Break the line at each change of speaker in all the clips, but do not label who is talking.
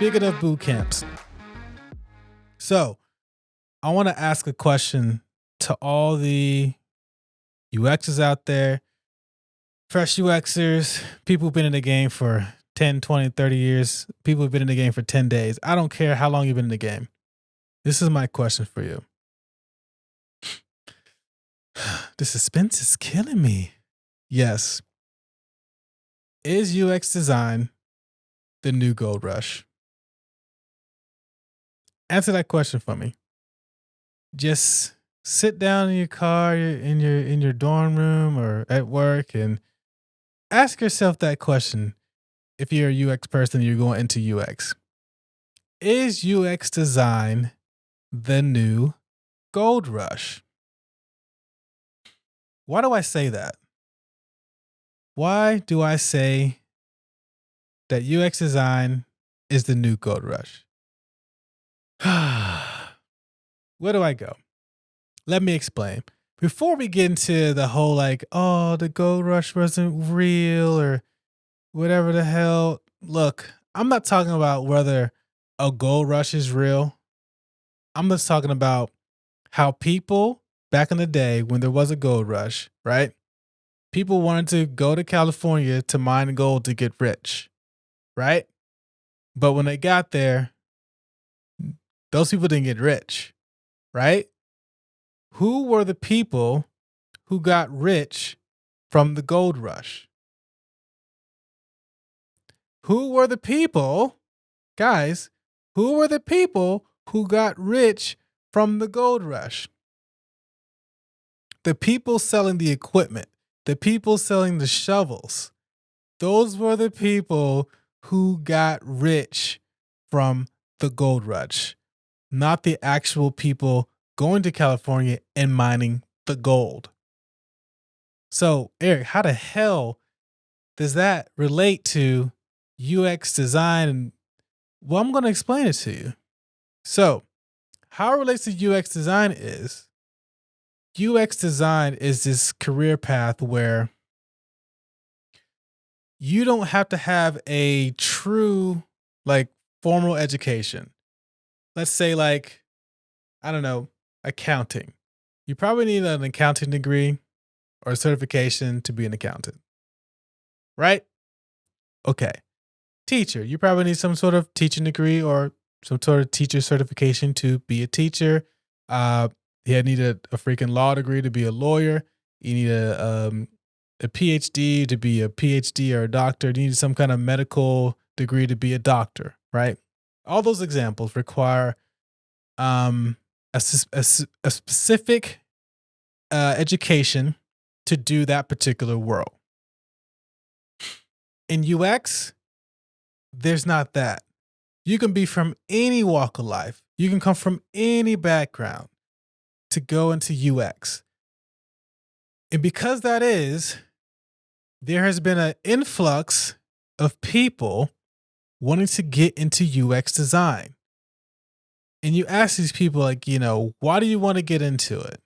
speaking of boot camps, so I want to ask a question to all the UXers out there, fresh UXers, people who've been in the game for 10, 20, 30 years, people who've been in the game for 10 days. I don't care how long you've been in the game. This is my question for you. The suspense is killing me. Yes. Is UX design the new gold rush? Answer that question for me. Just sit down in your car, in your dorm room or at work, and ask yourself that question. If you're a UX person, you're going into UX. Is UX design the new gold rush? Why do I say that? Why do I say that UX design is the new gold rush? Where do I go? Let me explain. Before we get into the whole the gold rush wasn't real or whatever the hell. Look, I'm not talking about whether a gold rush is real. I'm just talking about how people back in the day when there was a gold rush, right? People wanted to go to California to mine gold to get rich, right? But when they got there, those people didn't get rich, right? Who were the people who got rich from the gold rush? Who were the people, guys, who were the people who got rich from the gold rush? The people selling the equipment, the people selling the shovels. Those were the people who got rich from the gold rush, not the actual people going to California and mining the gold. So, Eric, how the hell does that relate to UX design? Well, I'm going to explain it to you. So, how it relates to UX design is UX design is this career path where you don't have to have a true formal education. Let's say I don't know, accounting. You probably need an accounting degree or a certification to be an accountant. Right? Okay. Teacher. You probably need some sort of teaching degree or some sort of teacher certification to be a teacher. You need a freaking law degree to be a lawyer. You need a PhD to be a PhD or a doctor. You need some kind of medical degree to be a doctor, right? All those examples require a specific education to do that particular role. In UX, there's not that. You can be from any walk of life. You can come from any background to go into UX. And because that is, there has been an influx of people wanting to get into UX design. And you ask these people, why do you want to get into it?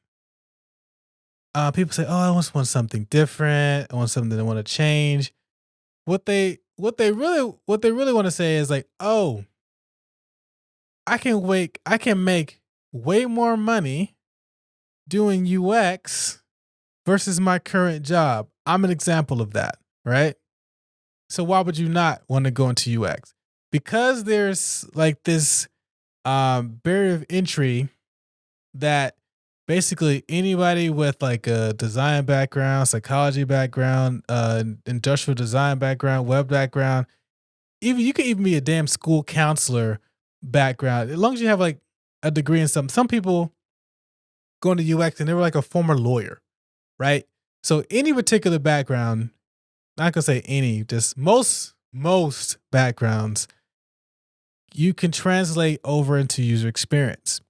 People say, I just want something different. I want something I want to change. What they really want to say is I can make way more money doing UX versus my current job. I'm an example of that, right? So why would you not want to go into UX? Because there's this barrier of entry that basically anybody with a design background, psychology background, industrial design background, web background, even you can even be a damn school counselor background, as long as you have a degree in something. Some people go into UX and they were a former lawyer, right? So any particular background, not gonna say any, just most backgrounds, you can translate over into user experience.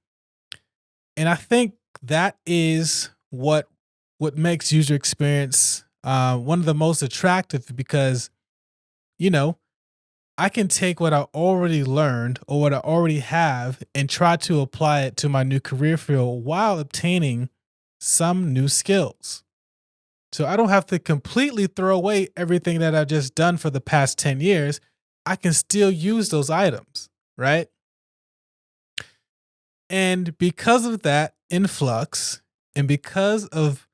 And I think that is what makes user experience one of the most attractive, because I can take what I already learned or what I already have and try to apply it to my new career field while obtaining some new skills. So I don't have to completely throw away everything that I've just done for the past 10 years. I can still use those items, right? And because of that influx, and because of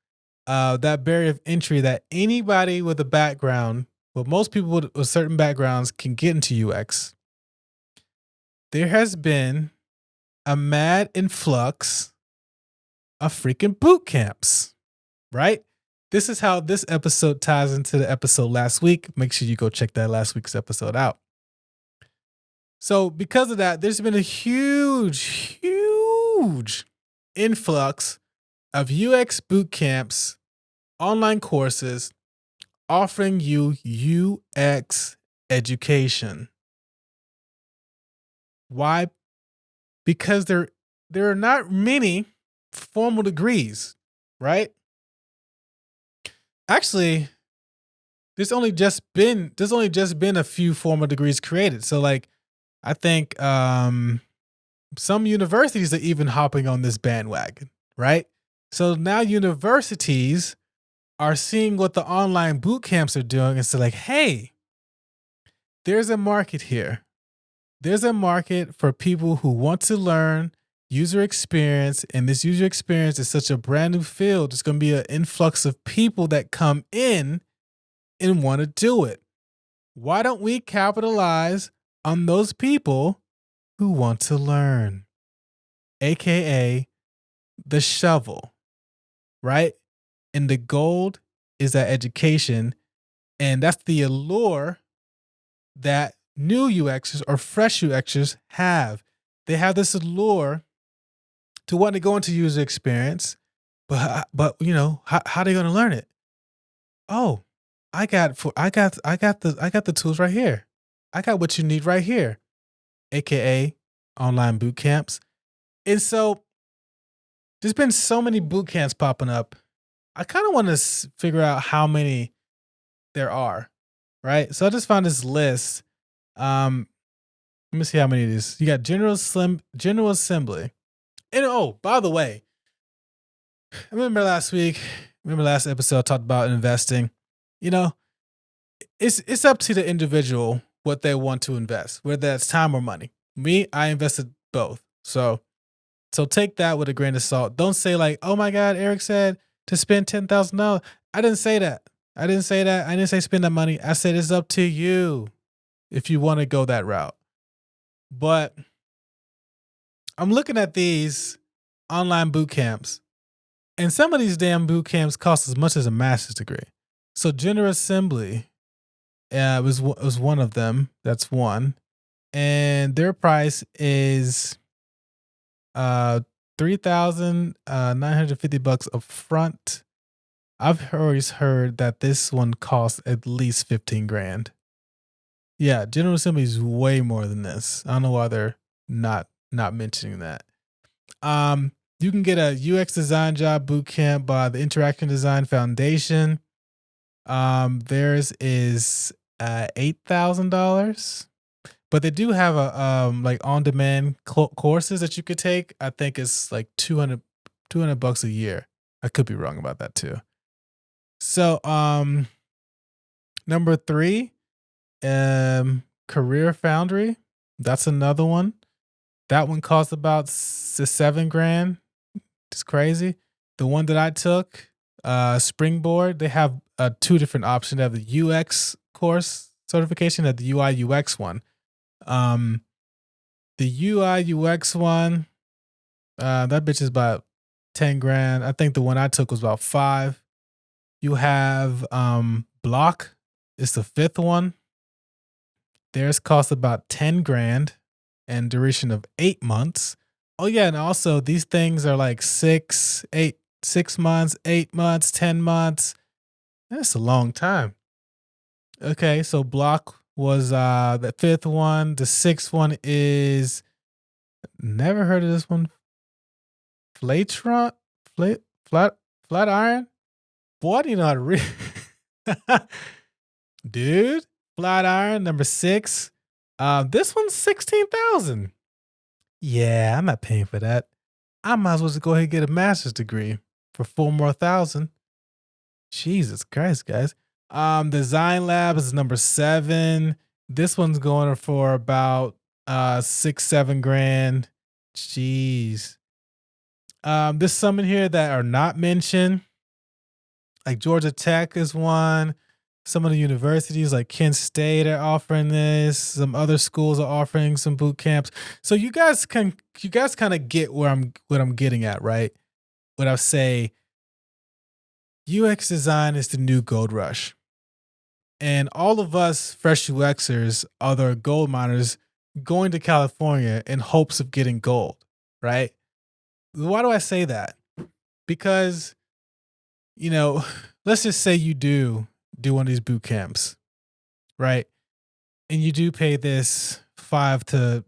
that barrier of entry that anybody with a background, well, most people with certain backgrounds can get into UX, there has been a mad influx of freaking boot camps, right? This is how this episode ties into the episode last week. Make sure you go check that last week's episode out. So, because of that, there's been a huge influx of UX boot camps, online courses offering you UX education. Why? Because there are not many formal degrees, right? Actually, there's only just been a few formal degrees created. So like I think some universities are even hopping on this bandwagon, right? So now universities are seeing what the online boot camps are doing and say like, hey, there's a market here. There's a market for people who want to learn user experience, and this user experience is such a brand new field. It's going to be an influx of people that come in and want to do it. Why don't we capitalize on those people who want to learn? AKA the shovel, right? And the gold is that education. And that's the allure that new UXers or fresh UXers have. They have this allure to want to go into user experience, but you know, how are they going to learn it? Oh, I got the tools right here. I got what you need right here, aka online boot camps. And so there's been so many boot camps popping up. I kind of want to figure out how many there are, right? So I just found this list. Let me see how many it is. You got General Assembly. And oh, by the way, remember last episode I talked about investing. You know, it's up to the individual what they want to invest, whether that's time or money. Me, I invested both. So take that with a grain of salt. Don't say like, oh my God, Eric said to spend $10,000. I didn't say that. I didn't say spend that money. I said it's up to you if you want to go that route. But I'm looking at these online boot camps, and some of these damn boot camps cost as much as a master's degree. So General Assembly was one of them. That's one. And their price is $3,950 up front. I've always heard that this one costs at least 15 grand. Yeah, General Assembly is way more than this. I don't know why they're not mentioning that. You can get a UX design job boot camp by the Interaction Design Foundation. Theirs is $8,000. But they do have a like on-demand courses that you could take. I think it's like $200 a year. I could be wrong about that too. So number 3, Career Foundry. That's another one. That one costs about $7 grand. It's crazy. The one that I took, Springboard, they have 2 different options. They have the UX course certification and the UI UX one. The UI UX one, that bitch is about 10 grand. I think the one I took was about 5. You have Block. It's the 5th one. Theirs costs about 10 grand and duration of 8 months. Oh yeah, and also these things are like 6 months, 8 months, 10 months. That's a long time. Okay, so Block was the 5th one. The 6th one is, never heard of this one. Flat Iron? Boy, I didn't know how to read. Dude, Flat Iron, number 6. This one's 16,000. Yeah, I'm not paying for that. I might as well just go ahead and get a master's degree for 4 more thousand. Jesus Christ, guys. Design Lab is number 7. This one's going for about 6, 7 grand. Jeez. There's some in here that are not mentioned. Like Georgia Tech is one. Some of the universities like Kent State are offering this. Some other schools are offering some boot camps. So you guys kind of get what I'm getting at, right? When I say UX design is the new gold rush. And all of us fresh UXers are the gold miners going to California in hopes of getting gold, right? Why do I say that? Because, you know, let's just say you do one of these boot camps, right? And you do pay this five to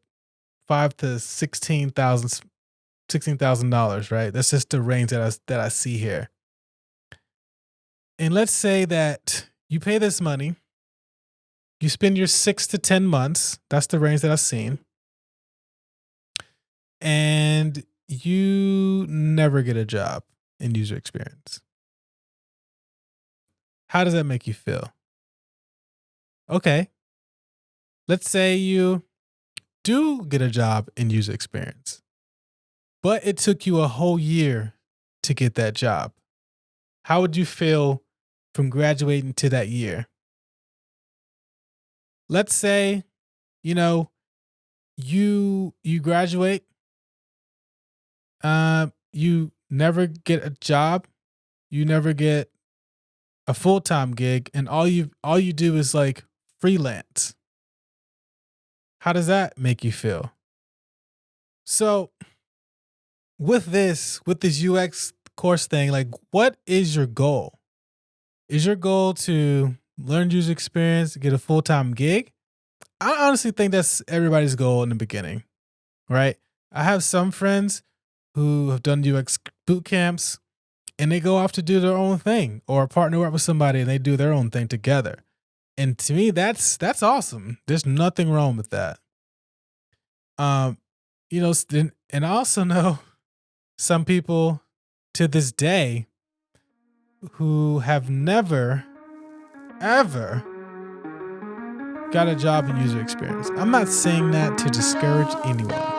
$16,000, right? That's just the range that I see here. And let's say that you pay this money, you spend your 6 to 10 months. That's the range that I've seen. And you never get a job in user experience. How does that make you feel? Okay. Let's say you do get a job in user experience, but it took you a whole year to get that job. How would you feel from graduating to that year? Let's say, you know, you graduate, you never get a job, you never get a full-time gig, and all you do is like freelance. How does that make you feel? So with this UX course thing, like what is your goal? Is your goal to learn user experience, get a full-time gig? I honestly think that's everybody's goal in the beginning, right? I have some friends who have done UX boot camps and they go off to do their own thing or partner up with somebody and they do their own thing together. And to me, that's awesome. There's nothing wrong with that. You know, and I also know some people to this day who have never, ever got a job in user experience. I'm not saying that to discourage anyone.